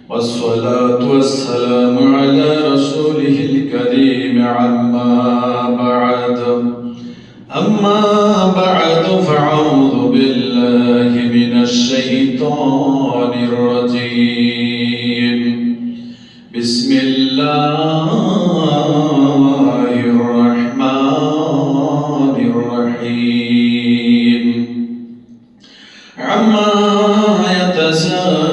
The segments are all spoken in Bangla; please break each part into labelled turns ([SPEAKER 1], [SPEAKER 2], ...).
[SPEAKER 1] والصلاة والسلام على رسوله الكريم أما بعد فأعوذ بالله من الشيطان الرجيم بسم الله الرحمن الرحيم عما يتساءلون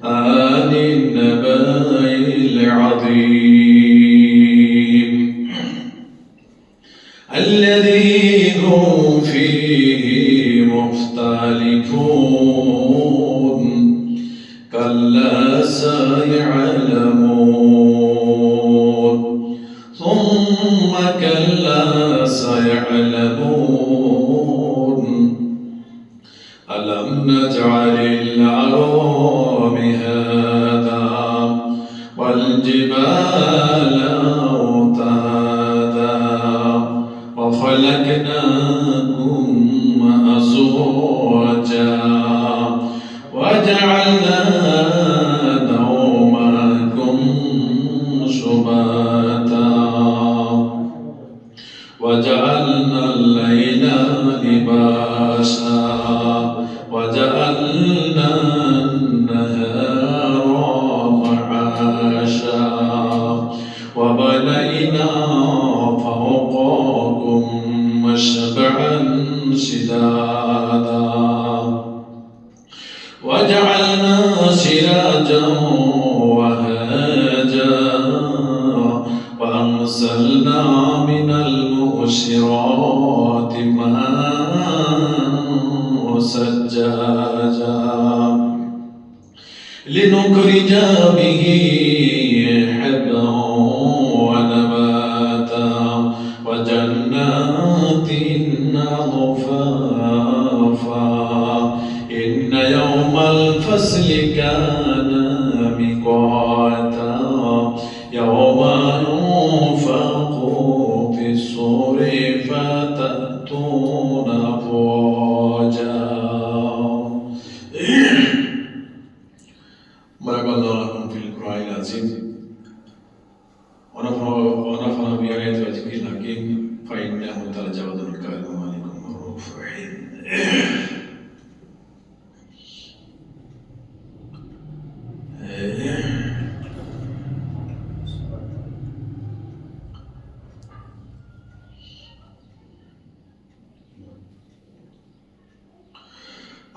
[SPEAKER 1] عن النبأ العظيم الذي هم فيه مختلفون كلا سيعلمون ثم كلا سيعلمون ألم نجعل الأرض مهادا والجبال أوتادا وخلقناكم أزواجا وجعلنا نومكم سباتا وجعلنا الليل لباسا وجعلنا النهار معاشا وبنينا فوقكم سبعا شدادا وجعلنا سراجا وهاجا وأنزلنا من المعصرات ماء ثجاجا لنخرج به حبا ونباتا وجنات ألفافا إن يوم الفصل كان ميقاتا يوم ينفخ في الصور فتأتون أفواجا بارك الله لكم في القرآن العظيم ونفعنا بآيات وذكر الحكيم فإنه تعالى جواد الكريم عليكم الرؤوف الرحيم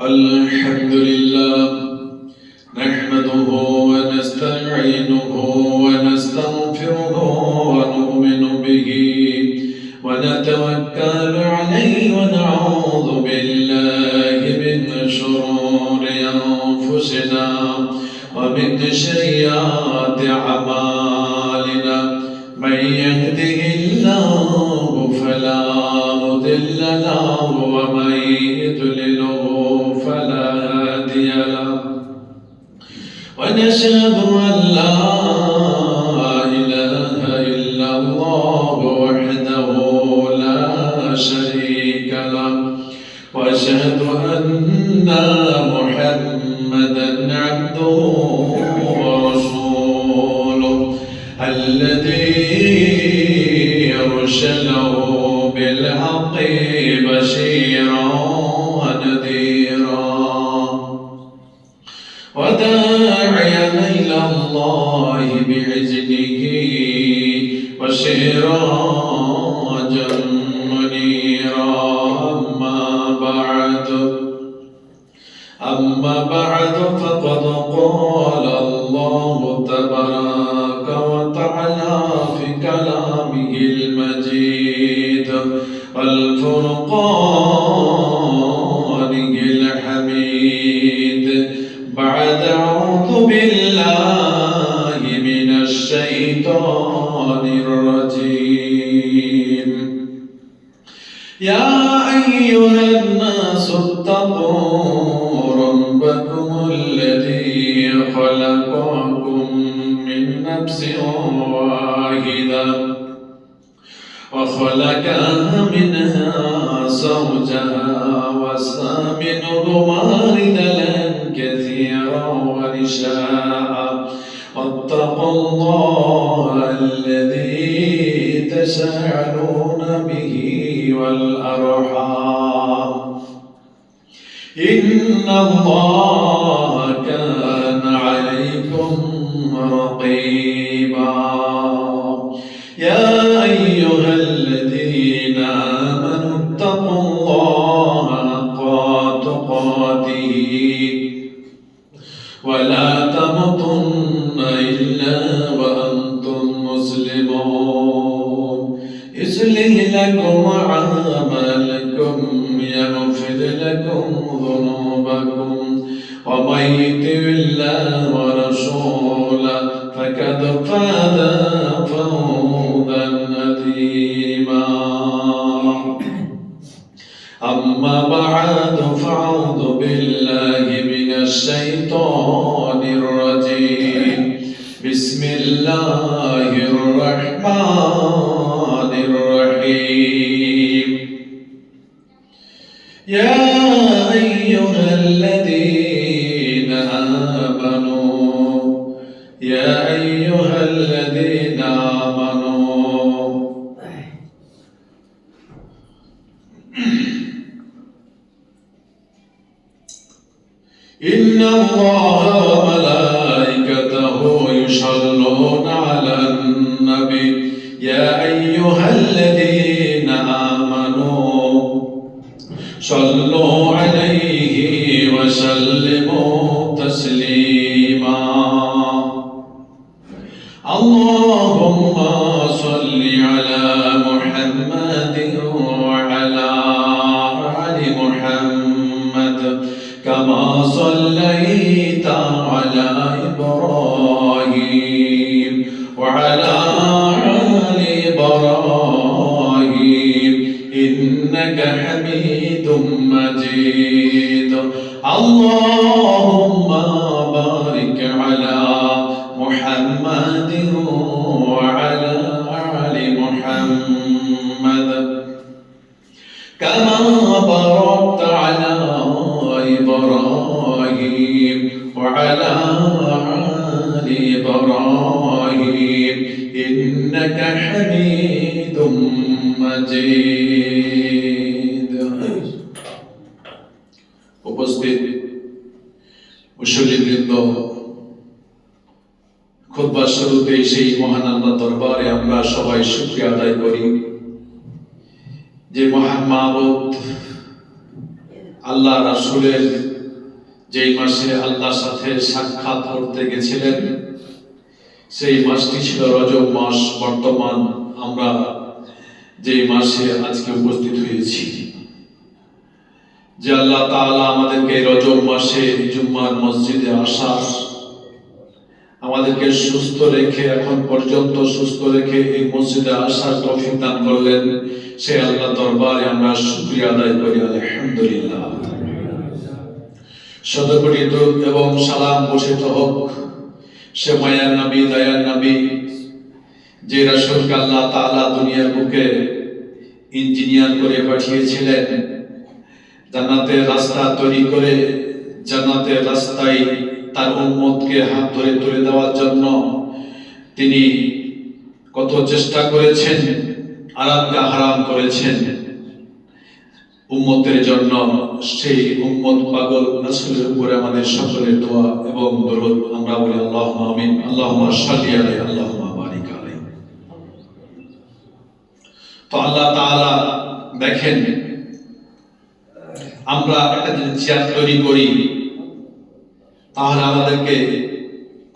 [SPEAKER 1] الحمد لله نحمده ونستعينه ونستغفره ونؤمن به ونتوكل عليه ونعوذ بالله من شرور أنفسنا ومن سيئات أعمالنا من يهده الله فلا مضل له ومن يضلله فلا هادي له ونشهد أن لا إله إلا الله وحده لا شريك له وأشهد أن محمدا عبده ورسوله الذي أرسله بالحق بشيرا ونذيرا وداعيا إلى الله بإذنه وسراجا منيرا أما بعد فقد قال الله تبارك وتعالى في كلامه المجيد والفرقان الحميد بعد أعوذ بالله من الشيطان الرجيم يا أيها الناس اتقوا ربكم الذي خلقكم من نفس واحدة وخلق منها زوجها وبث منهما رجالا كثيرا ونساء واتقوا الله الذي تساءلون به والأرحام إن الله كان عليكم رقيبا يا أيها الذين آمنوا اتقوا الله حق تقاته ولا تموتن إلا وأنتم مسلمون يصلح لكم أعمالكم يغفر لكم ذنوبكم ومن يطع الله ورسوله فقد فاز فوزا عظيما أما بعد فأعوذ بالله من الشيطان الرجيم بسم الله الرحمن الرحيم يا أيها الذين آمنوا يا أيها الذين آمنوا إن الله وملائكته يصلون على النبي يا أيها الذين آمنوا صلوا عليه وسلموا تسليما اللهم صل على محمد وعلى آل محمد كما صليت على إبراهيم وعلى آل إبراهيم إنك حميد مجيد اللهم بارك على محمد وعلى آل محمد كما باركت على إبراهيم وعلى آل إبراهيم إنك حميد مجيد উপস্থিত মুসল্লিবৃন্দ খুতবার শুরুতে সেই মহান আল্লাহর দরবারে আমরা সবাই শুকরিয়া আদায় করি যে মহান মাবুদ আল্লাহ রাসূলের যেই মাসে আল্লাহর সাথে সাক্ষাৎ করতে গেছিলেন সেই মাসটি ছিল রজব মাস বর্তমান আমরা যেই মাসে আজকে উপস্থিত হয়েছি যে আল্লাহ তাআলা আমাদেরকে রজব মাসে জুম্মার মসজিদে আসার আমাদেরকে সুস্থ রেখে এখন পর্যন্ত সুস্থ রেখে এই মসজিদে আসার তৌফিক দান করলেন সেই আল্লাহ দরবারে আমরা শুকরিয়া আদায় করি আলহামদুলিল্লাহ শতকোটি দরুদ এবং সালাম বর্ষিত হোক সে মায়ার নবী দয়ার নবী যে রাসূলকে আল্লাহ তাআলা দুনিয়ার বুকে ইঞ্জিনিয়ার করে পাঠিয়েছিলেন জান্নাতের রাস্তা তৈরি করে জান্নাতের রাস্তায় তার উম্মতকে হাত ধরে তুলে দেওয়ার জন্য তিনি কত চেষ্টা করেছেন আরামকে হারাম করেছেন উম্মতের জন্য সেই উম্মত পাগল রাসূলের উপরে আমাদের সকলের দোয়া এবং দরুদ আমরা বলি আল্লাহুম্মা আমিন আল্লাহুম্মা সাল্লি আলাইহি আল্লাহুম্মা বারিক আলাইহি তো আল্লাহ তাআলা দেখেন আমরা একটা যদি চেয়ার তৈরি করি তাহলে আমাদেরকে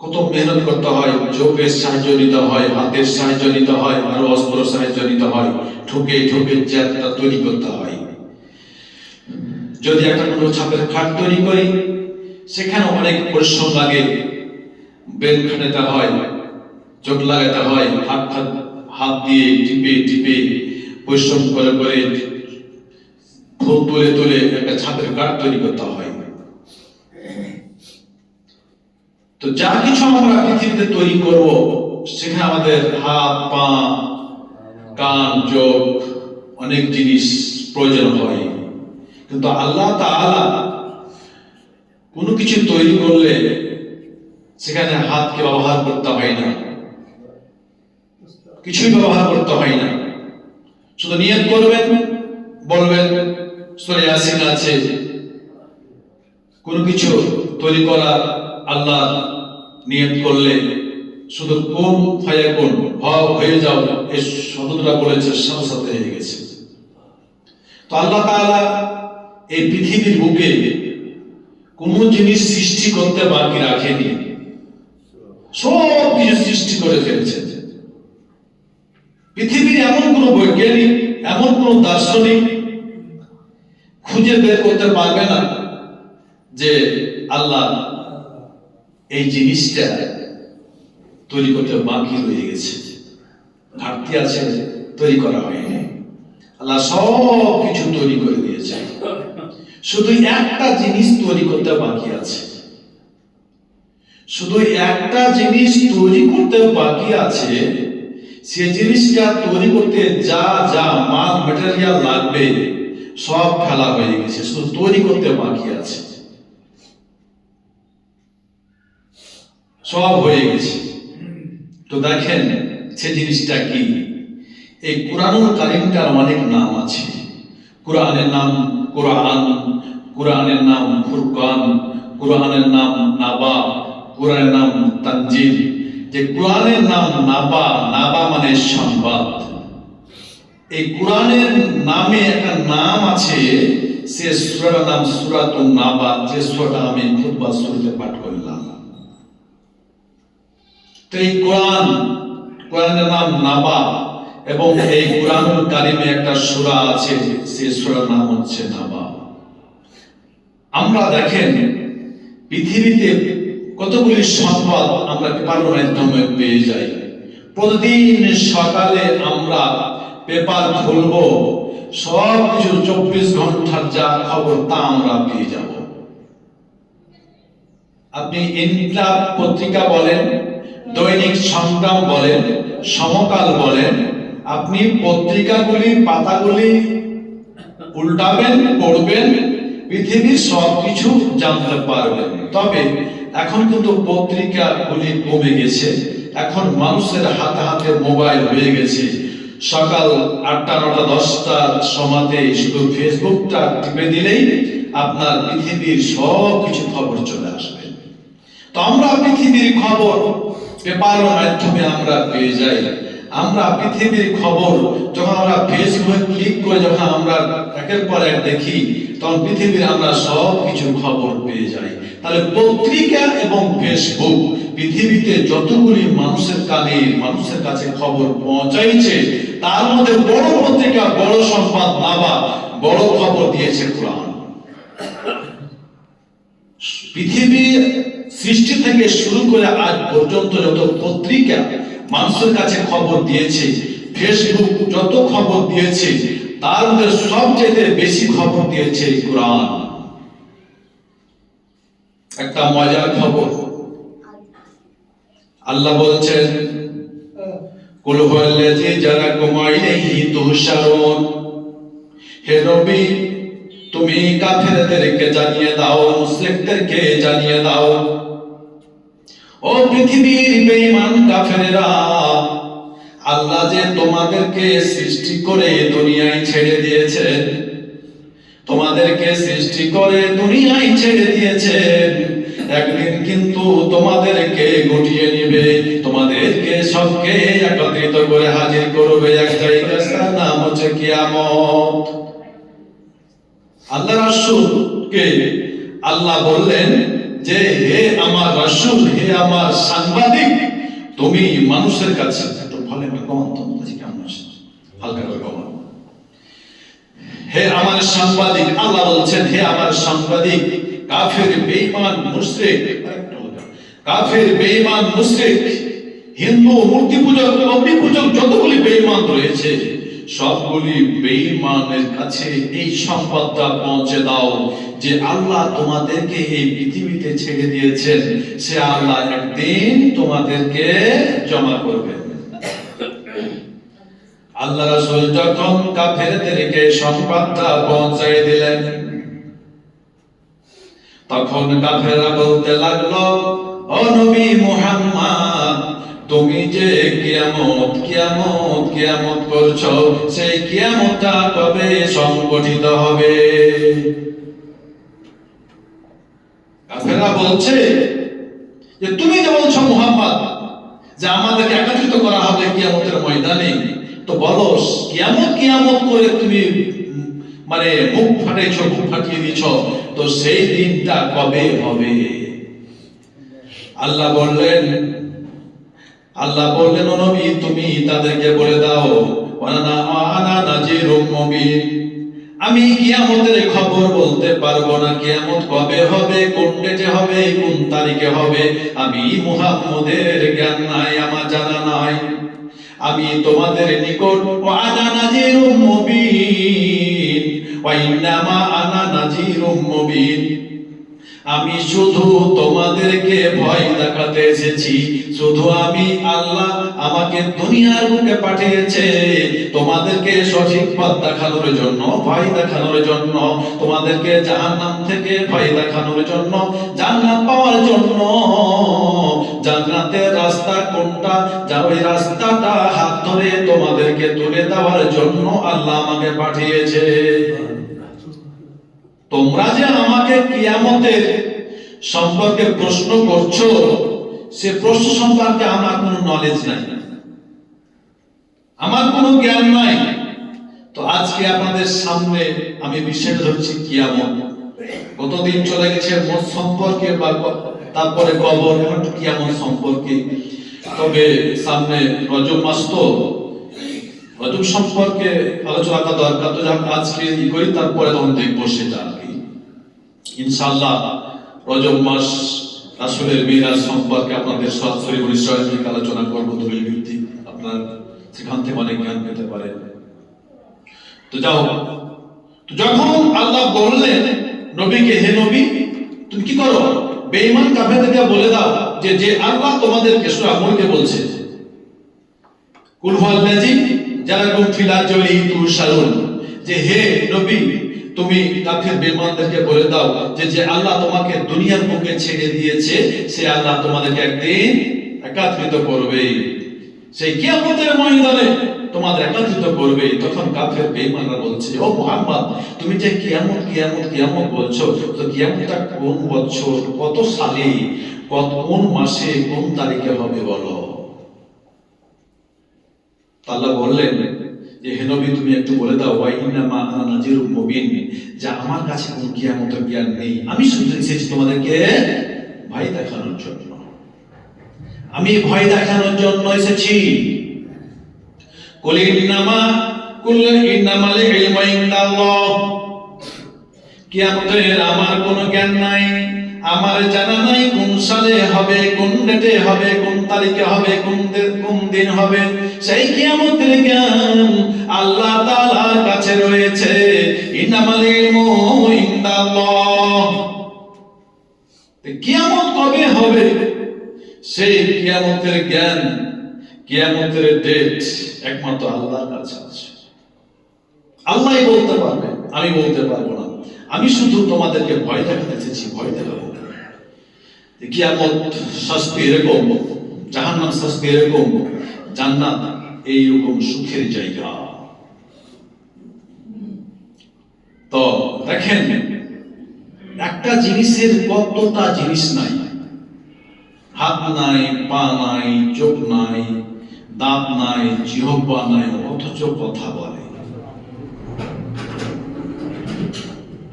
[SPEAKER 1] কত মেহনত করতে হয় চোখের সাহায্য নিতে হয় হাতের সাহায্য নিতে হয় আর অস্ত্র সাহায্য নিতে হয় ঠুকে ঠুকে চেয়ারটা তৈরি করতে হয় যদি একটা কোনো ছাপের খাট তৈরি করি সেখানে অনেক পরিশ্রম লাগে বেল খাটাতে হয় চোখ লাগাতে হয় হাত দিয়ে টিপে টিপে পরিশ্রম করে করে ফুল তুলে তুলে একটা ছাপের কাঠ তৈরি করতে হয় তো যা কিছু আমরা পৃথিবীতে তৈরি করব সেখানে আমাদের হাত পা কান চোখ অনেক জিনিস প্রয়োজন হয় কিন্তু আল্লাহ তাআলা কোনো কিছু তৈরি করলে সেখানে হাতকে ব্যবহার করতে হয় না, কিছুই ব্যবহার করতে হয় না। শুধু নিয়ত করবেন, বলবেন সূরা ইয়াসিন আছে। কোনো কিছু তৈরি করা আল্লাহ নিয়ত করলে শুধু কুন ফায়াকুন, হয়ে যাও, এই শব্দটা বলেছে, সাথে সাথে হয়ে গেছে। তো আল্লাহ তাআলা এই পৃথিবীর বুকে কোন জিনিস সৃষ্টি করতে বাকি রাখেনি, সব কিছু সৃষ্টি করে ফেলেছে। পৃথিবীর এমন কোন বৈজ্ঞানিক, এমন কোন দার্শনিক খুঁজে বের করতে পারবে না যে আল্লাহ এই জিনিসটা তৈরি করতে বাকি রয়ে গেছে, ঘাটতি আছে, তৈরি করা হয়নি। আল্লাহ সব কিছু তৈরি করে দিয়েছে, শুধু একটা জিনিস তৈরি করতে বাকি আছে। শুধু একটা জিনিস তৈরি করতে বাকি আছে, সে জিনিসটা তৈরি করতে যা যা মাল ম্যাটেরিয়াল লাগবে সব ফেলা হয়ে গেছে, শুধু তৈরি করতে বাকি আছে, সব হয়ে গেছে। তো দেখেন সে জিনিসটা কি? এই কুরআনুল কারীমটার অনেক নাম আছে। কুরআনের নাম কুরআন, কুরআনের নাম ফুরকান, কুরআনের নাম নাবা, কুরআনের নাম তানজিল। যে কুরআনের নাম নাবা, নাবা মানে সংবাদ। এই কুরআনের নামে একটা নাম আছে, সে সূরার নাম সূরাতুন নাবা, যে সূরাটা আমি খুতবা শুরুতে পাঠ করলাম। তো এই কোরআনের নাম নাবা, এবং এই কুরআনুল কারীমে একটা সূরা আছে, সেই সূরার নাম হচ্ছে নাবা। আমরা দেখেন পৃথিবীতে কতগুলি সংবাদ আমরা পেপারের মাধ্যমে পেয়ে যাই। প্রতিদিন সকালে আমরা পেপার খুলবো, সব কিছু 24 ঘন্টার যা খবর তা আমরা পেয়ে যাব। আপনি ইনকিলাব পত্রিকা বলেন, দৈনিক সংগ্রাম বলেন, সমকাল বলেন, আপনি পত্রিকাগুলি পাতাগুলি উল্টাবেন, পড়বেন, পৃথিবীর সবকিছু জানতে পারবেন। তবে এখন কিন্তু পত্রিকাগুলি কমে গেছে, এখন মানুষের হাতে হাতে মোবাইল হয়ে গেছে। সকাল 8টা 9টা 10টার সময়তে শুধু ফেসবুকটা টিপে দিলেই আপনার পৃথিবীর সব কিছু খবর চলে আসবে। তো আমরা পৃথিবীর খবর পেপারের মাধ্যমে আমরা পেয়ে যাই। আমরা পৃথিবীর খবর যখন আমরা ফেসবুকে ক্লিক করে যখন আমরা একের পর এক দেখি, তখন পৃথিবীর আমরা সব কিছু খবর পেয়ে যাই। তাহলে পত্রিকা এবং ফেসবুক পৃথিবীতে যতগুলি মানুষের কানে, মানুষের কাছে খবর পৌঁছাইছে, তার মধ্যে বড় পত্রিকা, বড় সংবাদ নাবা, বড় খবর দিয়েছে কোরআন। পৃথিবীর সৃষ্টি থেকে শুরু করে আজ পর্যন্ত যত পত্রিকা মানুষের কাছে খবর দিয়েছে, ফেসবুক যত খবর দিয়েছে, তার মধ্যে সবচেয়ে বেশি খবর দিয়েছে কোরআন। একটা মজার খবর, আল্লাহ বলছেন কুল হুয়াল্লাযী জাআলাকুম ইলাইহি তুহশারুন। হে নবী, তুমি কাফেরদেরকে জানিয়ে দাও, মুশরিকদেরকে জানিয়ে দাও, ও পৃথিবীর বেঈমান কাফেরেরা, আল্লাহ যে তোমাদেরকে সৃষ্টি করে দুনিয়ায় ছেড়ে দিয়েছেন, তোমাদেরকে সৃষ্টি করে দুনিয়ায় ছেড়ে দিয়েছেন, একদিন কিন্তু তোমাদেরকে গুটিয়ে নিবে, তোমাদেরকে সবকে একত্রিত করে হাজির করবে এক জায়গায়, তার নাম হচ্ছে কিয়ামত। আল্লাহ রাসূলকে আল্লাহ বললেন যে হে আমার রাসূল, হে আমার সাংবাদিক, তুমি মানুষের কাছে একটু ভালো করে কমান, তোমাদের কেমন আছে হালকা করে কমান। হে আমার সাংবাদিক, আল্লাহ বলছেন হে আমার সাংবাদিক, কাফের বেঈমান মুশরিক, কাফের বেঈমান মুশরিক, হিন্দু মূর্তি পূজক, অগ্নি পূজক যতগুলি বেঈমান রয়েছে, সবগুলি বেঈমানের কাছে এই সংবাদটা পৌঁছে দাও যে আল্লাহ তোমাদেরকে এই পৃথিবীতে ছেড়ে দিয়েছেন, সে আল্লাহ একদিন তোমাদেরকে জমা করবেন। আল্লাহ রাসূল যখন কাফেরদেরকে সংবাদটা পৌঁছায় দিলেন, তখন কাফেররা বলতে লাগলো, ও নবী মুহাম্মদ, তুমি যে কিয়ামত কিয়ামত কিয়ামত করছো, সেই কিয়ামতটা কবে সংগঠিত হবে? কাফেররা বলছে যে তুমি যে বলছো মুহাম্মদ যে আমাদেরকে একত্রিত করা হবে কিয়ামতের ময়দানে, তো বলো কিয়ামত কিয়ামত করে তুমি মানে মুখ ফাটাইছো, মুখ ফাটিয়ে দিচ্ছ, তো সেই দিনটা কবে হবে? আল্লাহ বললেন ও নবী, তুমি তাদেরকে বলে দাও, আনা নাজিরুম মুবিন, আমি কিয়ামতের খবর বলতে পারবো না, কিয়ামত কবে হবে, কোন ডেটে হবে, কোন তারিখে হবে, আমি মুহাম্মদের জ্ঞান নাই, আমার জানা নাই। আমি তোমাদের নিকট আনা নাজিরুম মুবিন ওয়া ইন্নামা আনা নাজিরুম মুবিন, আমি শুধু তোমাদেরকে ভয় দেখাতে এসেছি। শুধু আমি আল্লাহ আমাকে দুনিয়ার বুকে পাঠিয়েছে তোমাদেরকে সঠিক পথ দেখানোর জন্য, ভয় দেখানোর জন্য, তোমাদেরকে জাহান্নাম থেকে ভয় দেখানোর জন্য, জান্নাত পাওয়ার জন্য। জান্নাতের রাস্তা কোনটা, যা ওই রাস্তাটা হাত ধরে তোমাদেরকে তুলে দেওয়ার জন্য আল্লাহ আমাকে পাঠিয়েছে। তোমরা যে আমাকে কিয়ামতের সম্পর্কে প্রশ্ন করছো, সে প্রশ্ন সম্পর্কে আমার কোনো নলেজ নাই, আমার কোনো জ্ঞান নাই। তো আজকে আপনাদের সামনে আমি বিষয় ধরছি কিয়ামত। কতদিন চলে গেছে মত সম্পর্কে, বা তারপরে কবর, এখন কিয়ামত সম্পর্কে। তবে সামনে রজব মাস, তো রজব সম্পর্কে আলোচনা করা দরকার। তো যখন আজকে ই করি, তারপরে তখন দেখবো সেটা আর কি। ইনশাআল্লাহ রজব মাস রাসূলের মিরাজ সম্পর্কে আপনাদের সরাসরি পরিচয় থেকে আলোচনা করবো, দলিল ভিত্তিক, আপনার সেখান থেকে অনেক জ্ঞান পেতে পারেন। তো যাও, তো যখন আল্লাহ বললেন নবীকে, হে নবী তুমি কি করো, বেঈমান কাফেরদেরকে বলে দাও যে যে আল্লাহ তোমাদেরকে, সূরা মুলকে বলছে, কুল হুয়াল্লাযী জাআলাকুম ফিল আরজি তুশারুন, যে হে নবী তুমি কাফের বেঈমানদেরকে বলে দাও যে যে আল্লাহ তোমাকে দুনিয়ার বুকে ছেড়ে দিয়েছে, সে আল্লাহ তোমাদেরকে একদিন একত্রিত করবে, সেই কিয়ামতের ময়দানে তোমাদের একত্রিত করবে। তখন কাফের বেঈমানরা বলছে, ও মুহাম্মদ তুমি যে কিয়ামত কিয়ামত কিয়ামত বলছো, তো কিয়ামতটা কোন বছর, কত সালে, কোন মাসে, কোন তারিখে হবে বলো? আল্লাহ বললেন যে হে নবী তুমি একটু বলে দাও, ওয়া ইন্নামা আনা নাজিরুম মুবিন, যে আমার কাছে কোনো কিয়ামতের জ্ঞান নেই, আমি শুধু এসেছি তোমাদেরকে ভয় দেখানোর জন্য, আমি ভয় দেখানোর জন্য এসেছি। কুল ইন্নামাল ইলমু ইনদাল্লাহ, কিয়ামতের আমার কোনো জ্ঞান নাই, আমার জানা নাই কোন সালে হবে, কোন ডেটে হবে, কোন তারিখে হবে, কোন দিন হবে। সেই কিয়ামতের জ্ঞান আল্লাহ তাআলার কাছে রয়েছে। ইন্নামাল ইলমু ইনদাল্লাহ, কিয়ামত কবে হবে, সেই কিয়ামতের জ্ঞান, কিয়ামতের ডেট একমাত্র আল্লাহর কাছে আছে। আল্লাহই বলতে পারবে, আমি বলতে পারবো না। আমি শুধু তোমাদেরকে ভয় দেখাতে এসেছি, ভয় দেখাবো। কিয়ামত শাস্তি এরকম, জাহান্নাম শাস্তি এরকম, জান্নাত এইরকম সুখের জায়গা। তো দেখেন, একটা জিনিসের কতটা জিনিস নাই, হাত নাই, পা নাই, চোখ নাই, দাঁত নাই, জিহ্বা নাই, অথচ কথা বলে।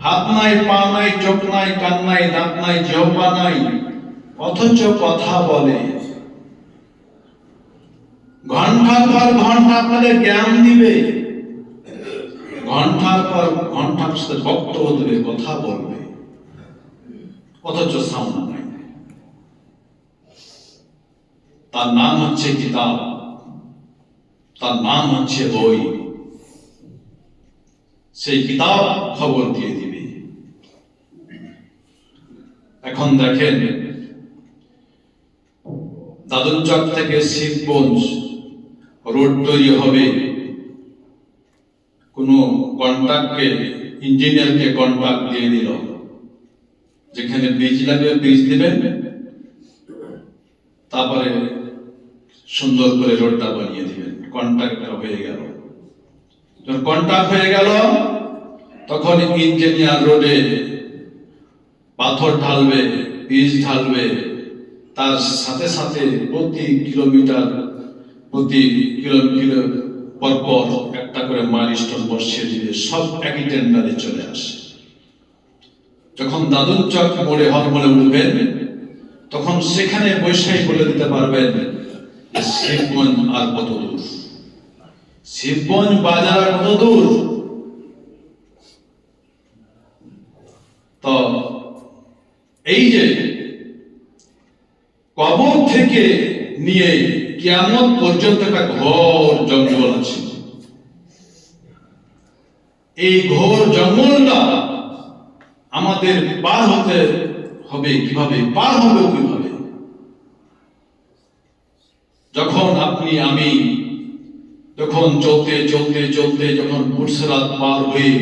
[SPEAKER 1] হাত নাই, পা নাই, চোখ নাই, কান নাই, দাঁত নাই, জিহ্বা নাই, অথচ কথা বলে। ঘন্টার পর ঘন্টা আপনাদের জ্ঞান দিবে, ঘন্টার পর ঘন্টা বক্তব্য দেবে, কথা বলবে, অথচ সাউন্ড নাই। তার নাম হচ্ছে কিতাব, তার নাম হচ্ছে বই। সেই কিতাব খবর দিয়ে দিবে। এখন দেখেন, দাদুরচক থেকে শিবগঞ্জ রোড তৈরি হবে, কোন কন্ট্রাক্টকে, ইঞ্জিনিয়ারকে কন্ট্রাক্ট দিয়ে দিল, যেখানে বীজ লাগবে বীজ দিবেন, তারপরে সুন্দর করে রোডটা বানিয়ে দিবেন। কন্ট্রাক্টটা হয়ে গেল। যখন কন্ট্রাক্ট হয়ে গেল তখন ইঞ্জিনিয়ার রোডে পাথর ঢালবে, বীজ ঢালবে, তার সাথে সাথে প্রতি কিলোমিটার পর একটা করে মাইলস্টোন বসিয়ে দিবে। সব একই টেন্ডারে চলে আসে। যখন দাদুর চক মোড়ে হরমোনে উঠবেন তখন সেখানে বৈশাখী বলে দিতে পারবেন শিবগঞ্জ আর কত দূর, শিবগঞ্জ বাজার আর কত দূর। তো এই যে কবর থেকে নিয়ে কিয়ামত পর্যন্ত একটা ঘোর জঙ্গল আছে। এই ঘোর জঙ্গলটা আমাদের পার হতে হবে কিভাবে, পার হবে কিভাবে? যখন আপনি আমি যখন চলতে চলতে চলতে যখন পুরসরাত পার হয়ে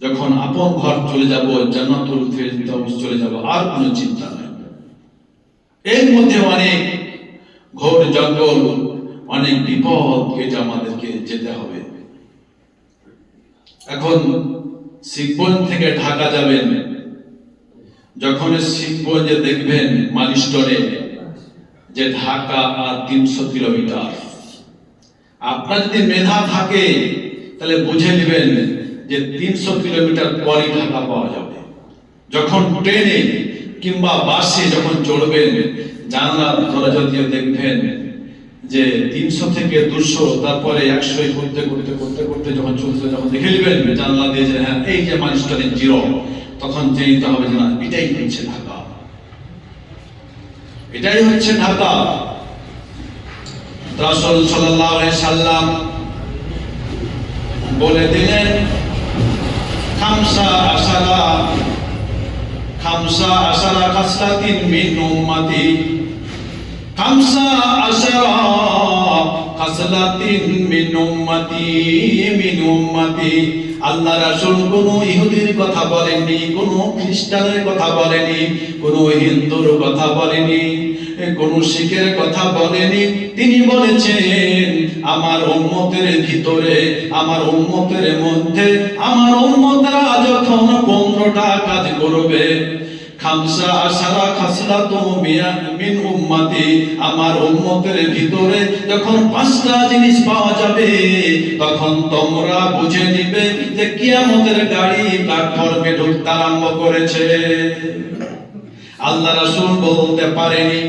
[SPEAKER 1] যখন আপন ঘর চলে যাব, জান্নাতুল ফেরদাউস চলে যাব, আর কোনো চিন্তা নাই। এর মধ্যে অনেক ঘোর জঙ্গল, অনেক বিপদ কেটে আমাদেরকে যেতে হবে। এখন শিবগঞ্জ থেকে ঢাকা যাবেন, যখন শিবগঞ্জে দেখবেন মাইলস্টোনে যে ঢাকা আর 300 কিলোমিটার। আপনার যদি মেধা থাকে তাহলে বুঝে নেবেন যে 300 কিলোমিটার পরই ঢাকা পাওয়া যাবে। যখন ট্রেনে কিংবা বাসে যখন চড়বেন, জানলার দরজা দিয়ে দেখবেন যে 300 থেকে 200, তারপরে 100 করতে করতে করতে করতে যখন চলতে, যখন দেখে নেবেন জানলা দিয়ে যে হ্যাঁ এই যে মাইলস্টোনে 0, তখন জেনে হবে যে না, এটাই হচ্ছে ঢাকা, এটাই হচ্ছে ঢাকা। রাসূল সাল্লাল্লাহু আলাইহি সাল্লাম বলে দিলেন খামসা আশারা খাসলাতিন মিন উম্মতি, খামসা আশারা খাসলাতিন মিন উম্মতি। আল্লাহ রাসূল কোন ইহুদির কথা বলেননি, কোন খ্রিস্টানের কথা বলেনি, কোন হিন্দুর কথা বলেনি, কোন শিখের কথা বলেনি। তিনি বলেছেন আমার উম্মতের ভিতরে, আমার উম্মতের মধ্যে, আমার উম্মতরা যখন 15টা কাজ করবে, খামসা আশারা খাসলাতু মিন উম্মতি, আমার উম্মতের ভিতরে যখন 5টা জিনিস পাওয়া যাবে, তখন তোমরা বুঝে নিবে যে কিয়ামতের গাড়ি প্ল্যাটফর্মে ঢুকতে আরম্ভ করেছে। আল্লাহ রাসূল বলতে পারেনি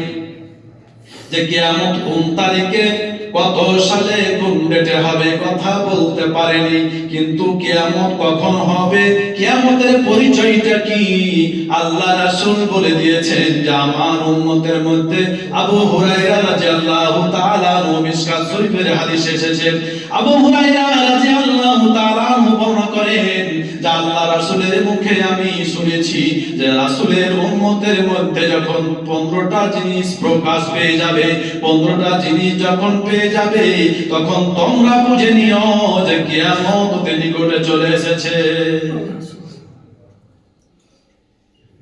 [SPEAKER 1] যে কিয়ামত কোন তারিখে কত সালে কোন ডেটে হবে, কথা বলতে পারেনি। কিন্তু কিয়ামত কখন হবে, কিয়ামতের পরিচয়টা কি, আল্লাহ রাসূল বলে দিয়েছেন যে আমার উম্মতের মধ্যে আবু হুরায়রা রাদিয়াল্লাহু তাআলা আনহু, মিশকাত শরীফের হাদিস এসেছে, আবু হুরায়রা রাদিয়াল্লাহু তাআলা আনহু বর্ণনা করেন যে আল্লাহ রাসূলের মুখে আমি শুনেছি যে রাসূলের উম্মতের মধ্যে যখন 15টা জিনিস প্রকাশ পেয়ে যাবে, 15টা জিনিস যখন পেয়ে যাবে, তখন তোমরা বুঝে নিও যে কিয়ামত নিকটে চলে এসেছে।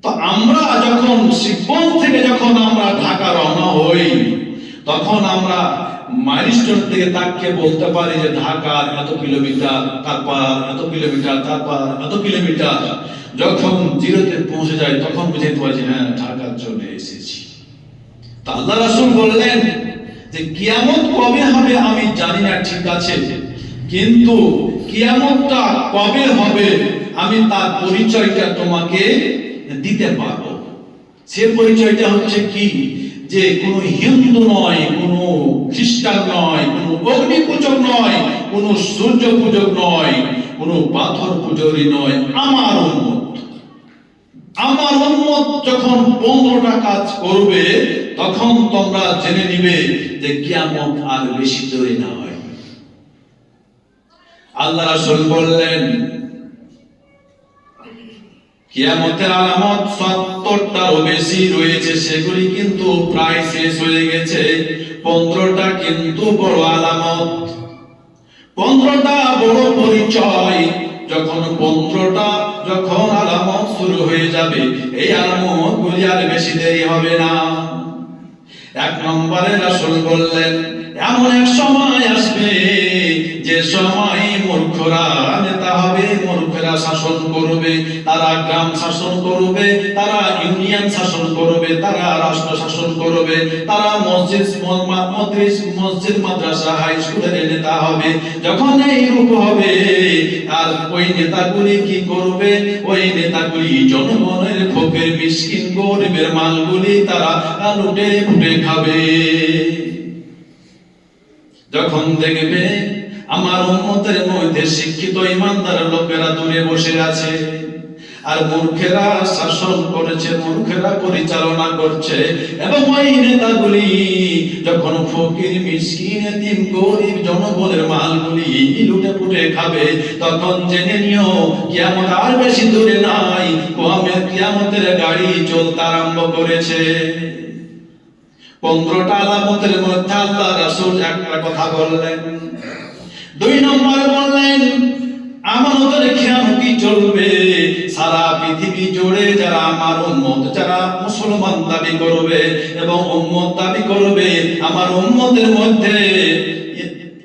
[SPEAKER 1] তো আমরা যখন শিবগঞ্জ থেকে যখন আমরা ঢাকা রওনা হই, তখন আমরা মাইলস্টোন থেকে তাকিয়ে বলতে পারি যে ঢাকার এত কিলোমিটার, তারপর এত কিলোমিটার, তারপর এত কিলোমিটার। যখন 0-তে পৌঁছে যায় তখন বুঝতে পারি যে হ্যাঁ ঢাকা চলে এসেছি। তা আল্লাহ রাসূল বললেন যে কিয়ামত কবে হবে আমি জানি না, ঠিক আছে, কিন্তু কিয়ামতটা কবে হবে আমি তার পরিচয়টা তোমাকে দিতে পারবো। সে পরিচয়টা হচ্ছে কি, যে কোনো হিন্দু নয়, কোনো খ্রিস্টান নয়, কোনো অগ্নি পূজক নয়, কোনো সূর্য পূজক নয়, কোনো পাথর পূজরি নয়, আমার উম্মত যখন 15টা কাজ করবে, তখন তোমরা জেনে নিবে যে কিয়ামত আর বেশি দূরে না হয়। আল্লাহ রাসূল বললেন কিয়ামতের আলামত 70টারও বেশি রয়েছে, সেগুলি কিন্তু প্রায় শেষ হয়ে গেছে। 15টা কিন্তু বড় আলামত, 15টা বড় পরিচয়। যখন 15টা যখন আলামত শুরু হয়ে যাবে যাবে। এই আলামত গুলি আর বেশি দেরি হবে না। এক নম্বরে রাসূল বললেন, এমন এক সময় আসবে যে সময় মূর্খরা নেতা হবে, মূর্খরা শাসন করবে, তারা গ্রাম শাসন করবে, তারা ইউনিয়ন শাসন করবে, তারা রাষ্ট্র শাসন করবে, তারা মসজিদ মাদ্রাসা হাই স্কুলের নেতা হবে। যখন এই রূপ হবে, আর ওই নেতাগুলি কি করবে? ওই নেতাগুলি জনগণের ফকির মিসকিন গরিবের মালগুলি তারা লুটে ফুটে খাবে। যখন দেখবে আমার উম্মতের মধ্যে শিক্ষিত ইমানদার লোকেরা দূরে বসে আছে, আর মূর্খেরা শাসন করেছে, মূর্খেরা পরিচালনা করছে, এবং ওই নেতাগুলি যখন ফকির মিসকিন এতিম গরিব জনগণের মালগুলি লুটে পুটে খাবে, তখন জেনে নিও কিয়ামত আর বেশি দূরে নাই। কিয়ামতের গাড়ি চলতে আরম্ভ করেছে। 15টা আলামতের মধ্যে আল্লাহ রাসূল একটা কথা বললেন। 2 নম্বর বললেন, আমানতের খেয়ানতি চলবে। সারা পৃথিবী জুড়ে যারা আমার উম্মত, যারা মুসলমান দাবি করবে এবং উম্মত দাবি করবে, আমার উম্মতের মধ্যে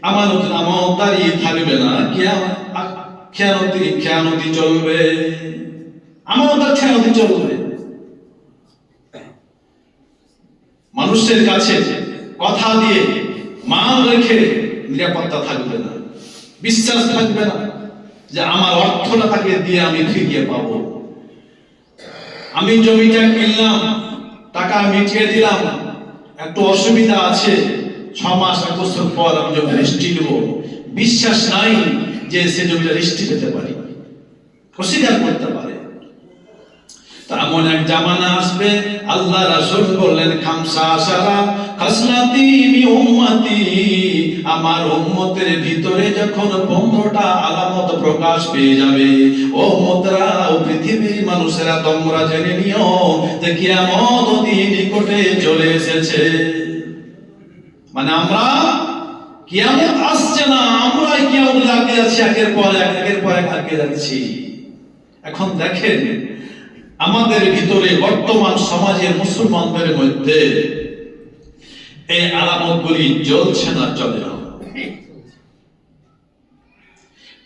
[SPEAKER 1] আমানত আমলদারি থাকবে না, খেয়ানতি চলবে, আমানতের খেয়ানতি চলবে। মানুষের কাছে কথা দিয়ে মাল রেখে নিরাপত্তা থাকবে না, বিশ্বাস থাকবে না যে আমার অর্থটা তাকে দিয়ে আমি ফিরিয়ে পাবো। আমি জমিটা কিনলাম, টাকা মিটিয়ে দিলাম, একটু অসুবিধা আছে, 6 মাস 1 বছর পর আমি জমি রেজিস্ট্রি দেবো, বিশ্বাস নাই যে সে জমিটা রেজিস্ট্রি পেতে পারি, অস্বীকার করতে পারে। এমন এক জামানা আসবে, আল্লাহ রাসূল বললেন, খামসা আশারা খাসলাতি মি উম্মতি, আমার উম্মতের ভিতরে যখন 15টা আলামত প্রকাশ পেয়ে যাবে, ও উম্মতরা, ও পৃথিবীর মানুষেরা, তোমরা জেনে নিও যে কিয়ামত অতি নিকটে চলে এসেছে। মানে আমরা কিয়ামত আসছে না, আমরা কিয়ামত আগে আছি, একের পর এক আগে যাচ্ছি। এখন দেখেন আমাদের ভিতরে বর্তমান সমাজের মুসলমানদের মধ্যে এই আলামতগুলি জ্বলছে না, চলে না।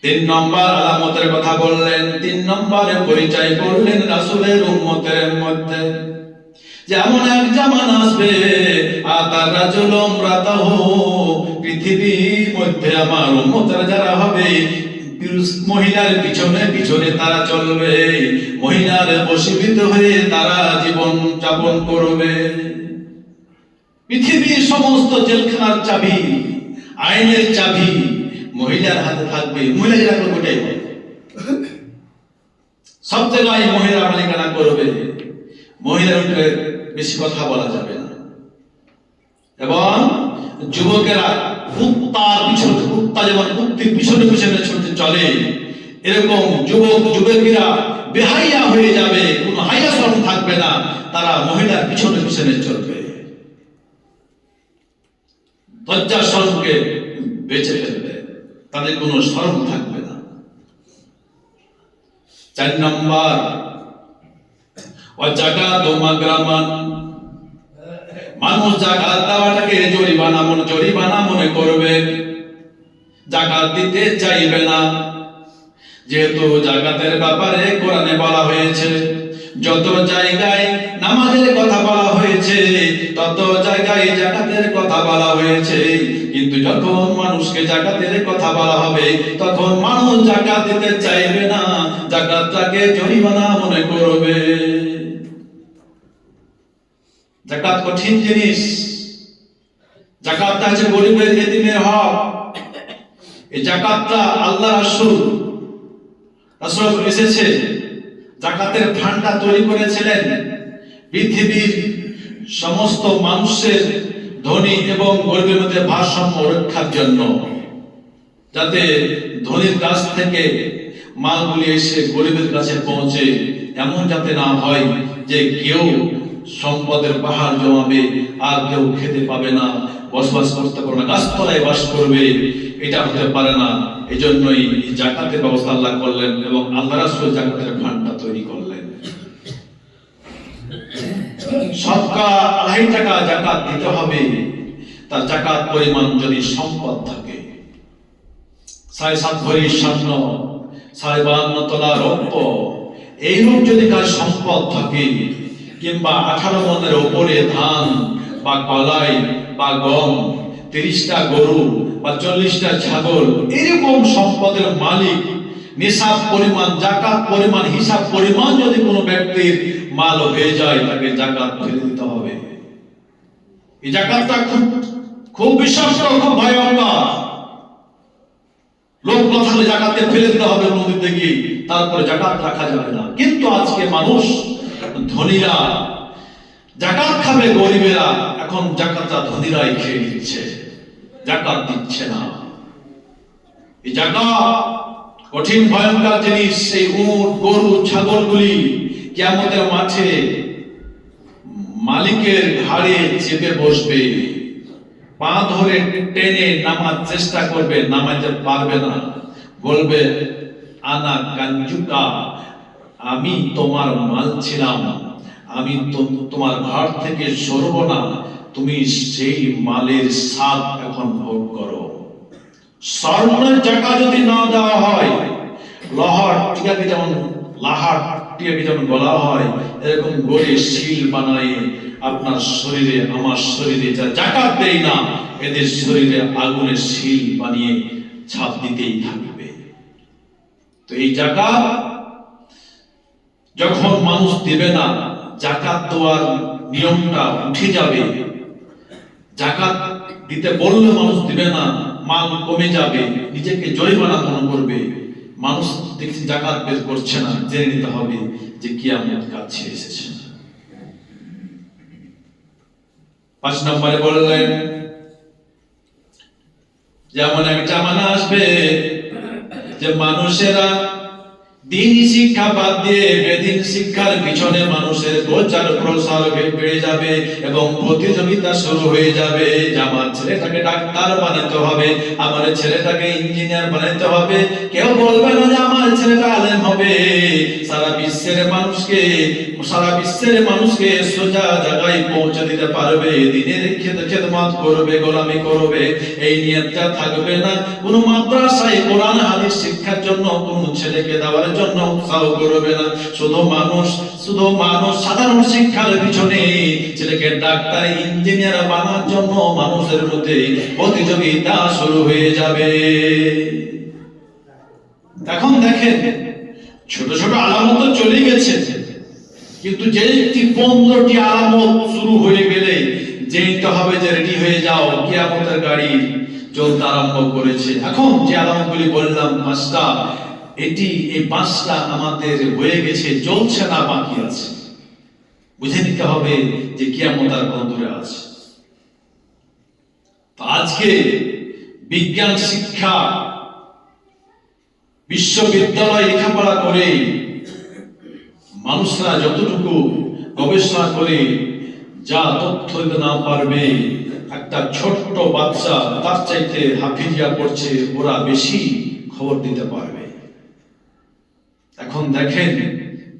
[SPEAKER 1] 3 নম্বর আলামতের কথা বললেন, 3 নম্বরে পরিচয় করলেন রাসূলের উম্মতের মধ্যে যে এমন এক জামানা আসবে, আতার রাজুলুম রাতাহু, পৃথিবীর মধ্যে আমার উম্মতরা যারা হবে, মহিলার পিছনে পিছনে তারা চলবে, মহিলার বশীভূত হয়ে তারা জীবন যাপন করবে। পৃথিবীর সমস্ত জেলখানার চাবি, আইনের চাবি মহিলার হাতে থাকবে। মহিলা যেটা করবে ওটাই হবে, সব জায়গায় মহিলা মালিকানা করবে, মহিলার উপরে বেশি কথা বলা যাবে না। এবং যুবকেরা কুত্তা যেমন কুত্তির পিছনে পিছনে ছুটে চলে, এরকম যুবকেরা বেহাইয়া হয়ে যাবে, কোনো হাইয়া শরম থাকবে না, তারা মহিলার পিছনে পিছনে চলবে, লজ্জা শরমকে বেঁচে ফেলবে, তাদের কোনো শরম থাকবে না। 4 নম্বর, ওয়াজাকাতু মাগরামান, মানুষ যাকাত দেওয়াটাকে জরিমানা মনে করবে, যাকাত দিতে চাইবে না। যেহেতু যাকাতের ব্যাপারে কোরআনে বলা হয়েছে, যত জায়গায় নামাজের কথা বলা হয়েছে, তত জায়গায় যাকাতের কথা বলা হয়েছে, কিন্তু যখন মানুষকে যাকাতের কথা বলা হবে, তখন মানুষ যাকাত দিতে চাইবে না, যাকাতটাকে জরিমানা মনে করবে। যাকাত কঠিন জিনিস, যাকাতটা হচ্ছে গরিবের এতিমের হক। এই যাকাতটা আল্লাহ রাসূল এসেছে, যাকাতের ফান্ডটা তৈরি করেছিলেন পৃথিবীর সমস্ত মানুষের ধনী এবং গরিবের মধ্যে ভারসাম্য রক্ষার জন্য, যাতে ধনীর কাছ থেকে মালগুলি এসে গরিবের কাছে পৌঁছে, এমন যাতে না হয় যে কেউ সম্পদের পাহাড় জমাবে আর কেউ খেতে পাবে না, বসবাস করতে পারবে না, গাছতলায় বাস করবে, এটা হতে পারে না। এই জন্যই যাকাতের ব্যবস্থা আল্লাহ করলেন এবং আল্লাহ রাসূল যাকাতের ফান্ডটা তৈরি করলেন। টাকা জাকাত দিতে হবে, তার জাকাত পরিমাণ যদি সম্পদ থাকে, 7.5 ভরি স্বর্ণ, 52 তলা রৌপ্য, এইরূপ যদি তার সম্পদ থাকে, কিংবা 18 মণের উপরে ধান বা কলাই বা গম, 30টা গরু বা 40টা ছাগল, এরকম সম্পদের মালিক, নিসাব পরিমাণ, জাকাত পরিমাণ, হিসাব পরিমাণ যদি কোনো ব্যক্তির মাল হয়ে যায়, তাকে জাকাত ফেলে দিতে হবে। এই জাকাতটা খুব বিষাক্ত, খুব ভয়ঙ্কর। লোক কথালে জাকাতকে ফেলে দিতে হবে নদীতে গিয়ে, তারপরে জাকাত রাখা যাবে না। কিন্তু আজকে মানুষ, ধনীরা জাকাত খাবে, গরিবেরা এখন জাকাতটা ধনীরাই খেয়ে নিচ্ছে, জাকাত দিচ্ছে না। এই জাকাত কঠিন ভয়ঙ্কর জিনিস। সেই উট, গরু, ছাগলগুলি কিয়ামতের মাঠে মালিকের ঘাড়ে চেপে বসবে, পা ধরে টেনে নামার চেষ্টা করবে, নামাইতে পারবে না। বলবে, আনা কাঞ্জুকা, আমি তোমার মাল ছিলাম, আমি তোমার ঘর থেকে সরব না, তুমি সেই মালের স্বাদ এখন ভোগ করো। স্বর্ণের জাকাত যদি না দেওয়া হয়, লাহার টিকাকে যেমন বলা হয়, এরকম গড়ে শিল বানায় আপনার শরীরে, আমার শরীরে যা জাকাত দেয় না, এদের শরীরে আগুনের শিল বানিয়ে ছাপ দিতেই থাকবে। তো এই জাকাত যখন মানুষ দেবে না, জাকাত দেওয়ার নিয়মটা উঠে যাবে। জাকাত দিতে বললে মানুষ দিবে না, মাল কমে যাবে, নিজেকে জরিমানা মনে করবে। মানুষ দেখছি জাকাত বের করছে না, জেনে নিতে হবে যে কিয়ামত কাছে এসেছে। 5 নম্বরে বললেন, যেমন এক জামানা আসবে যে মানুষেরা দিন শিক্ষা বাদ দিয়ে বেদিন শিক্ষার পিছনে মানুষের প্রচার প্রসার বেড়ে যাবে এবং প্রতিযোগিতা শুরু হয়ে যাবে। আমার ছেলেটাকে ডাক্তার বানাতে হবে, আমার ছেলেটাকে ইঞ্জিনিয়ার বানাতে হবে। কেউ বলবে না যে আমার ছেলেটা আলেম হবে। সারা বিশ্বের মানুষকে সোজা জায়গায় পৌঁছে দিতে পারবে, দিনের খেদমত করবে, গোলামি করবে, এই নিয়তটা থাকবে না। কোন মাদ্রাসায় কোরআন হাদিস শিক্ষার জন্য কোন ছেলেকে দেওয়ার জন্য উৎসাহ করবে না। শুধু মানুষ সাধারণ শিক্ষার পিছনে ছেলেকে ডাক্তার, ইঞ্জিনিয়ার বানার জন্য মানুষের মধ্যে প্রতিযোগিতা শুরু হয়ে যাবে। এখন দেখেন, ছোট ছোট আলামত চলে গেছে, কিন্তু যে 15টি আলামত শুরু হয়ে গেলে যেতে হবে যে রেডি হয়ে যাও, কিয়ামতের গাড়ি চলতে আরম্ভ করেছে। এখন যে আলামতগুলি বললাম 5টা, এই 5টা আমাদের হয়ে গেছে, চলছে না, বাকি আছে। বুঝে নিতে হবে যে কিয়ামত আর কত দূরে আছে। আজকে বিজ্ঞান শিক্ষা, বিশ্ববিদ্যালয় লেখাপড়া করে মানুষরা যতটুকু গবেষণা করে যা তথ্য দিতে না পারবে, একটা ছোট্ট বাচ্চা তার চাইতে হাফিজিয়া পড়ছে, ওরা বেশি খবর দিতে পারবে। এখন দেখেন,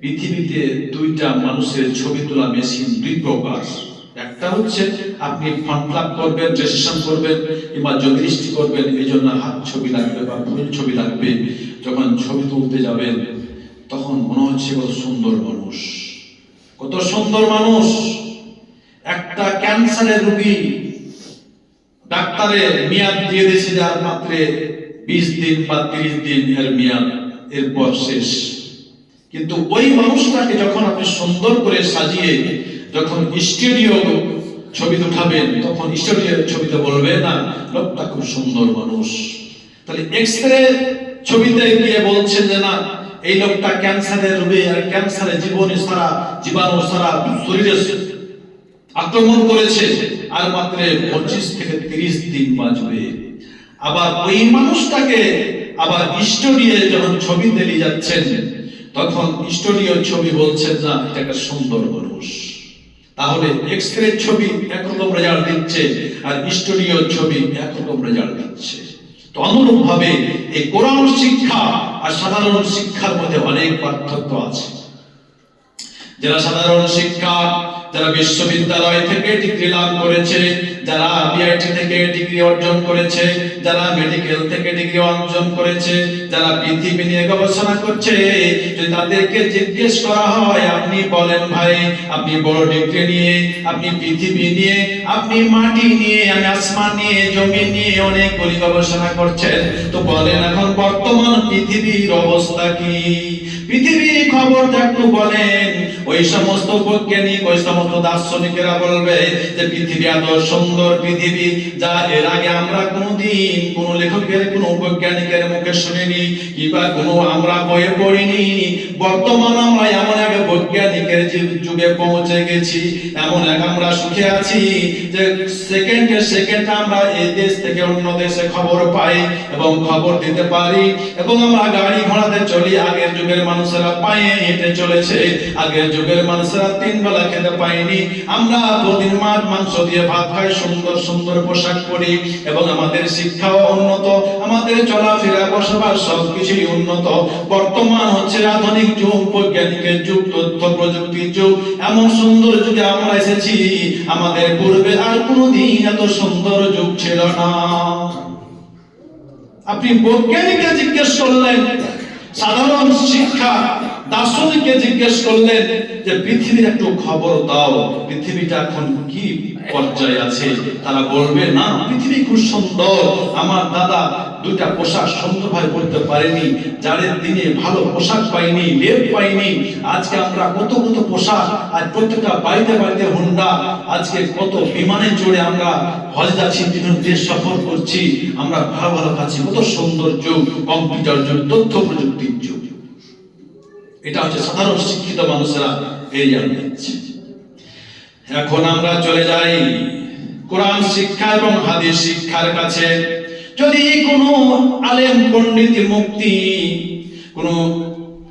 [SPEAKER 1] পৃথিবীতে 2টা মানুষের ছবি তোলা মেশিন 2 প্রকার। একটা হচ্ছে আপনি ফর্ম ফিল আপ করবেন, রেজিস্ট্রেশন করবেন কিংবা জ্যোতিষী করবেন, এই জন্য হাত ছবি লাগবে বা ফুল ছবি লাগবে। যখন ছবি তুলতে যাবেন তখন মনে হচ্ছে কত সুন্দর মানুষ, কত সুন্দর মানুষ। একটা ক্যান্সারের রোগী ডাক্তারের মেয়াদ দিয়ে দিয়েছে যে আর মাত্র 20 দিন বা 30 দিন এর মেয়াদ, এরপর শেষ। কিন্তু ওই মানুষটাকে যখন আপনি সুন্দর করে সাজিয়ে যখন স্টুডিও ছবি উঠাবেন, তখন স্টুডিওর ছবিতে বলবে না লোকটা খুব সুন্দর মানুষ। তাহলে এক্সরে ছবিতে গিয়ে বলছেন যে না, এই লোকটা ক্যান্সারের রোগী, আর ক্যান্সারের জীবাণু সারা শরীরে আক্রমণ করেছে, আর মাত্র 25 থেকে 30 দিন বাঁচবে। আবার ওই মানুষটাকে আবার স্টুডিও যখন ছবি দিতে যাচ্ছেন, তখন স্টুডিও ছবি বলছেন না এটা একটা সুন্দর মানুষ। তাহলে এক্সরে ছবি একরকম রেজাল্ট দিচ্ছে, আর স্টুডিও ছবি একরকম রেজাল্ট দিচ্ছে। তো অনুরূপ ভাবে এই কোরআন শিক্ষা আর সাধারণ শিক্ষার মধ্যে অনেক পার্থক্য আছে। যারা সাধারণ শিক্ষা, যারা বিশ্ববিদ্যালয় থেকে ডিগ্রি লাভ করেছে, যারা বিআইটি থেকে ডিগ্রি অর্জন করেছে, যারা মেডিকেল থেকে ডিগ্রি অর্জন করেছে, যারা পৃথিবী নিয়ে গবেষণা করছে, যদি তাদেরকে জিজ্ঞেস করা হয় আপনি বলেন ভাই, আপনি বড় ডিগ্রি নিয়ে, আপনি পৃথিবী নিয়ে, আপনি মাটি নিয়ে, আমি আসমান নিয়ে, জমি নিয়ে অনেক গবেষণা করছেন, তো বলেন এখন বর্তমান পৃথিবীর অবস্থা কি? পৃথিবীর খবরটা একটু বলেন। ওই সমস্ত বৈজ্ঞানিক, ওই সমস্ত দার্শনিকেরা বলবে যে পৃথিবী এত সুন্দর পৃথিবী, যা এর আগে আমরা কোনোদিন কোন লেখকের, কোন বৈজ্ঞানিকের মুখে শুনিনি, কিংবা কোনো আমরা বইয়ে পড়িনি। বর্তমান আমরা এমন এক বৈজ্ঞানিকের যুগে পৌঁছে গেছি, এমন এক আমরা সুখে আছি যে সেকেন্ডে সেকেন্ড আমরা এই দেশ থেকে অন্য দেশে খবর পাই এবং খবর দিতে পারি, এবং আমরা গাড়ি ঘোড়াতে চলি। আগের যুগের মানুষেরা পায়ে হেঁটে চলেছে, আগের যুগের মানুষেরা 3 বেলা খেতে পায়নি। আমরা প্রতিদিন মাছ মাংস দিয়ে ভাত খাই, সুন্দর সুন্দর পোশাক পরি, এবং আমাদের শিক্ষাও উন্নত, আমাদের চলাফেরা বসবাস সবকিছুই উন্নত। বর্তমান হচ্ছে আধুনিক যুগ, বৈজ্ঞানিকের যুগ, তথ্য প্রযুক্তির যুগ। এমন সুন্দর যুগে আমরা এসেছি, আমাদের পূর্বে আর কোনোদিন এত সুন্দর যুগ ছিল না। আপনি বৈজ্ঞানিককে জিজ্ঞেস করলেন, সাধারণ শিক্ষা দার্শনিককে জিজ্ঞেস করলেন যে পৃথিবীর একটু খবর দাও, পৃথিবীটা এখন কি পর্যায়ে আছে, তারা বলবে না পৃথিবী খুব সুন্দর, আমার দাদা 2টা পোশাক সুন্দরভাবে পরতে পারেনি, জাড়ের দিনে ভালো পোশাক পাইনি, লেপ পাইনি। আজকে আমরা কত কত পোশাক, আজ প্রত্যেকটা বাড়িতে বাড়িতে হুন্ডা, আজকে কত বিমানে চড়ে আমরা হজ যাচ্ছি, বিভিন্ন দেশ সফর করছি, আমরা ভালো ভালো খাচ্ছি। কত সুন্দর যুগ, কম্পিউটার যুগ, তথ্য প্রযুক্তির যুগ। এটা হচ্ছে সাধারণ শিক্ষিত মানুষেরা এই জানছে। এখন আমরা চলে যাই কোরআন শিক্ষা এবং হাদিস শিক্ষার কাছে। যদি কোনো আলেম পণ্ডিত মুফতি, কোনো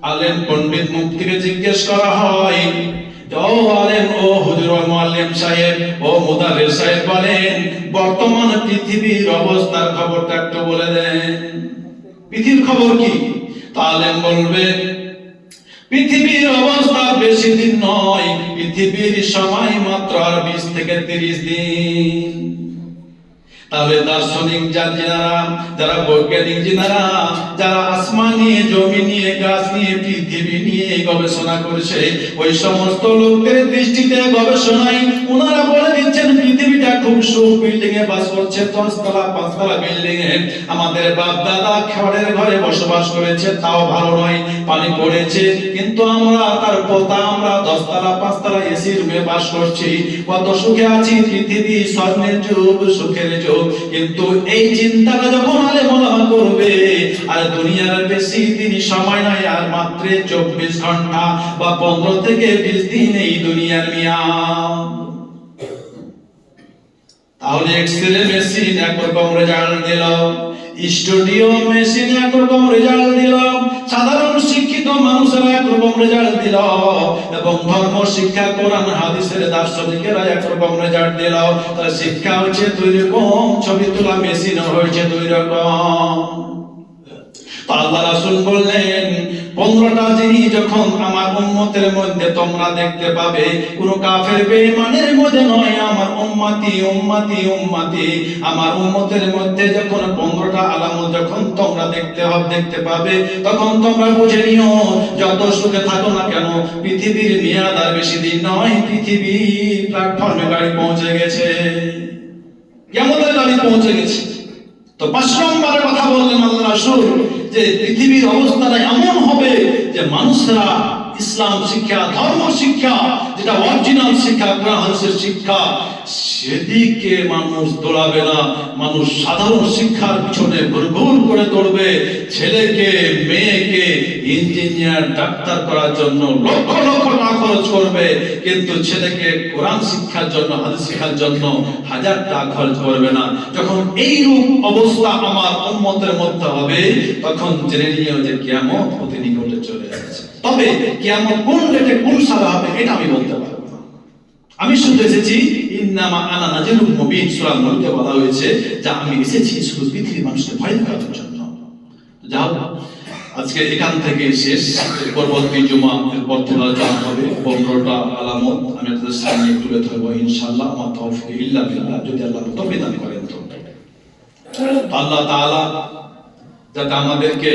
[SPEAKER 1] আলেম পণ্ডিত মুফতিকে জিজ্ঞেস করা হয়, ও আলেম, ও হুজুর, ও মুআল্লিম সাহেব, ও মুদাররিস সাহেব, বলেন বর্তমান পৃথিবীর অবস্থার খবরটা একটু বলে দেন, পৃথিবীর খবর কি? তো আলেম বলবে পৃথিবীর অবস্থা বেশি দিন নয়, পৃথিবীর সময় মাত্র আর 20 থেকে 30 দিন। তাহলে দার্শনিক যারা, যারা বৈজ্ঞানিক যারা, যারা আসমান নিয়ে, জমি নিয়ে, গাছ নিয়ে, পৃথিবী নিয়ে গবেষণা করছে, ওই সমস্ত লোকদের দৃষ্টিতে গবেষণায় ওনারা বলে দিচ্ছেন পৃথিবীটা খুব বিল্ডিং এ বাস করছে, 10 তলা 5 তলা বিল্ডিং এ। আমাদের বাপ দাদা খড়ের ঘরে বসবাস করেছে, তাও ভালো নয়, পানি পড়েছে, কিন্তু আমরা তার পোতা, আমরা 10 তলা 5 তলা এসি রুমে বাস করছি, কত সুখে আছি, পৃথিবী স্বর্ণের যুগ, সুখের যুগ। কিন্তু এই চিন্তাটা যখন আলেম ওলামা করবে, আর দুনিয়ার বেশি দিন সময় নাই, আর মাত্র 24 ঘন্টা বা 15 থেকে 20 দিন এই দুনিয়ার মেয়াদ। তাহলে এক্সরে মেশিন একরকম রেজাল্ট দিল, স্টুডিও মেশিন একরকম রেজাল্ট দিল, সাধারণ শিক্ষিত মানুষেরা একরকম রেজাল্ট দিল, এবং ধর্ম শিক্ষা, কোরআন হাদিসের দার্শনিকেরা একরকম রেজাল্ট দিল। তার শিক্ষা হচ্ছে 2 রকম, ছবি তোলা মেশিন হয়েছে 2 রকম। আল্লাহ রাসূল বললেন 15টা জিনিস যখন আমার উম্মতের মধ্যে তোমরা দেখতে পাবে, কোন কাফের বেঈমানের মধ্যে নয়, আমার উম্মতি উম্মতি উম্মতি, আমার উম্মতের মধ্যে যখন 15টা আলামত যখন তোমরা দেখতে পাবে, তখন তোমরা বুঝে নিও যত সুখে থাকো না কেন, পৃথিবীর মেয়াদ আর বেশি দিন নয়, পৃথিবীর প্ল্যাটফর্মে গাড়ি পৌঁছে গেছে, কিয়ামতের গাড়ি পৌঁছে গেছে। তো 5 নম্বরের কথা বললেন আল্লাহ রাসূল যে পৃথিবীর অবস্থাটা এমন হবে যে মানুষরা ইসলাম শিক্ষা, ধর্ম শিক্ষা, যেটা অরিজিনাল শিক্ষা, কোরআন হাদিসের শিক্ষা, সেদিকে মানুষ দৌড়াবে না, মানুষ সাধারণ শিক্ষার পিছনে ভুরভুর করে দৌড়বে। ছেলেকে মেয়েকে ইঞ্জিনিয়ার ডাক্তার করার জন্য লক্ষ লক্ষ টাকা খরচ করবে, কিন্তু ছেলেকে কোরআন শিক্ষার জন্য, হাদিস শিক্ষার জন্য 1000 টাকা খরচ করবে না। যখন এই রূপ অবস্থা আমার উম্মতের মধ্যে হবে, তখন জেনে নিও যে কিয়ামত অতি নিকটে চলে যাচ্ছে। তবে কিয়ামত কোন ডেটে কোন সালে হবে এটা আমি বলতে পারবো না। আমি শুনতে এসেছি ইন্নামা আনা নাজিরুল মুবিন, সূরা মুলকে বলা হয়েছে যে আমি এসেছি শুধু পৃথিবীর মানুষকে ভয় দেখানোর জন্য। যাও আজকে এখান থেকে শেষ, পরবর্তী জুমা এরপর থেকে জানা হবে 15টা আলামত আমি আপনাদের সামনে তুলে ধরবো ইনশাআল্লাহ। আমার তৌফিক ইল্লা বিল্লাহ, যদি আল্লাহ তৌফিক দান করেন তো। আল্লাহ তাআলা যাতে আমাদেরকে